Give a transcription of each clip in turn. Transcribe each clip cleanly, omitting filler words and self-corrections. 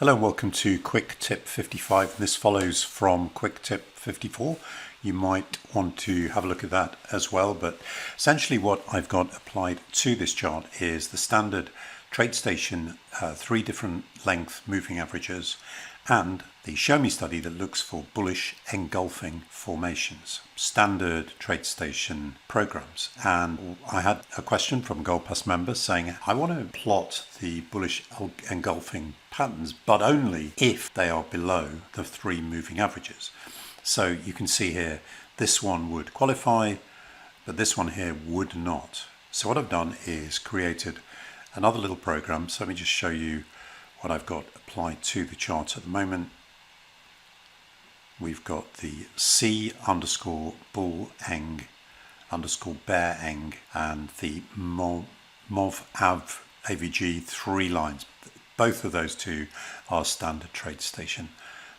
Hello and welcome to Quick Tip 55. This follows from Quick Tip 54. You might want to have a look at that as well, but essentially what I've got applied to this chart is the standard TradeStation 3 different length moving averages and the Show Me study that looks for bullish engulfing formations, standard TradeStation programs. And I had a question from a Gold Plus member saying, I want to plot the bullish engulfing patterns, but only if they are below the 3 moving averages. So you can see here, this one would qualify, but this one here would not. So what I've done is created another little program. So let me just show you what I've got applied to the chart at the moment. We've got the C underscore bull eng underscore bear eng and the MOV AV AVG 3 lines. Both of those two are standard TradeStation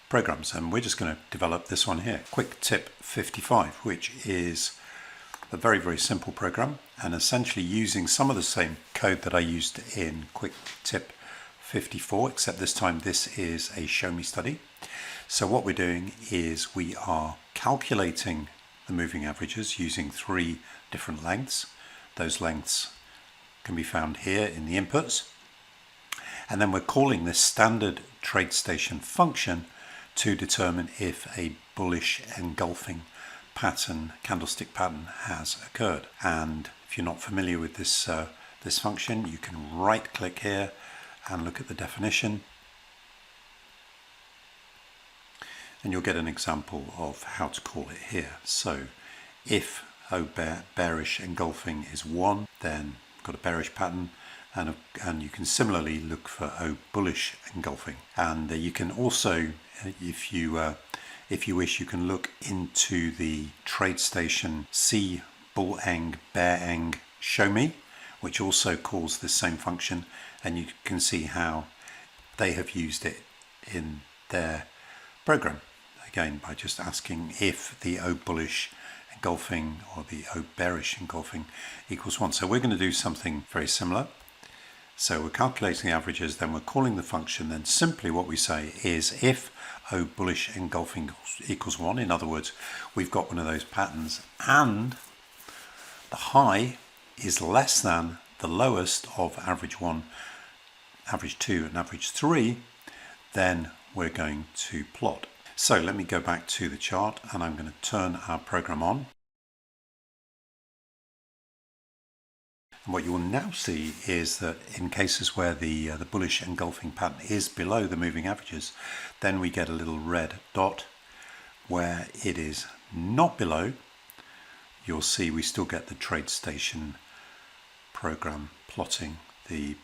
programs, and we're just going to develop this one here, Quick Tip 55, which is a very, very simple program and essentially using some of the same code that I used in Quick Tip 54, except this time this is a Show Me study. So what we're doing is we are calculating the moving averages using 3 different lengths. Those lengths can be found here in the inputs. And then we're calling this standard TradeStation function to determine if a bullish engulfing pattern, candlestick pattern, has occurred. And if you're not familiar with this this function, you can right click here and look at the definition. And you'll get an example of how to call it here. So if O bearish engulfing is 1, then we've got a bearish pattern. And you can similarly look for O bullish engulfing, and you can also, if you wish, you can look into the TradeStation C bull eng bear eng Show Me, which also calls this same function, and you can see how they have used it in their program. Again, by just asking if the O bullish engulfing or the O bearish engulfing equals 1. So we're going to do something very similar. So we're calculating the averages, then we're calling the function, then simply what we say is if O bullish engulfing equals 1, in other words, we've got one of those patterns and the high is less than the lowest of average 1, average 2 and average 3, then we're going to plot. So let me go back to the chart and I'm going to turn our program on. And what you will now see is that in cases where the bullish engulfing pattern is below the moving averages, then we get a little red dot. Where it is not below, you'll see we still get the TradeStation program plotting the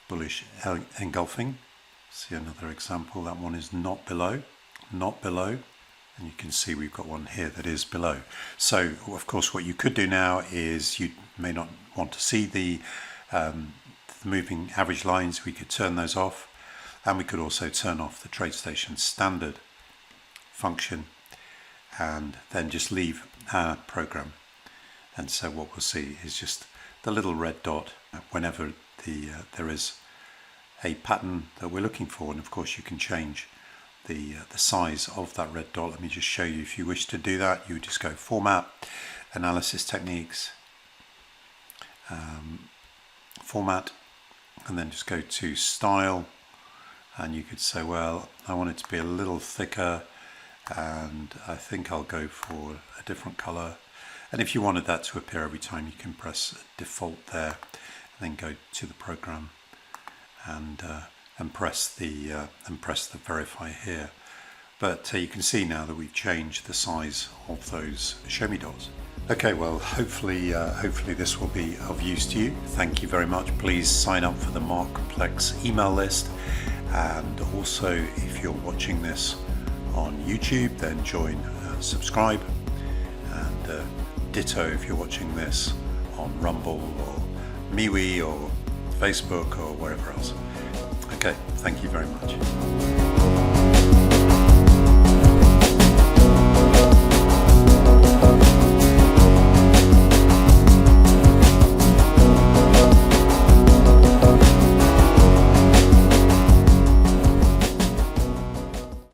bullish engulfing. See another example, that one is not below, and you can see we've got one here that is below. So of course what you could do now is, you may not want to see the moving average lines, we could turn those off, and we could also turn off the TradeStation standard function and then just leave our program. And so what we'll see is just the little red dot whenever there is a pattern that we're looking for. And of course you can change the size of that red dot. Let me just show you. If you wish to do that, you would just go Format, Analysis Techniques, Format, and then just go to Style, and you could say, well, I want it to be a little thicker and I think I'll go for a different color. And if you wanted that to appear every time, you can press Default there and then go to the program and press the verify here. But you can see now that we've changed the size of those Show Me dots. Okay, well, hopefully this will be of use to you. Thank you very much. Please sign up for the Markplex email list, and also if you're watching this on YouTube, then join, subscribe, and ditto if you're watching this on Rumble or MeWe or Facebook or wherever else. Okay, thank you very much.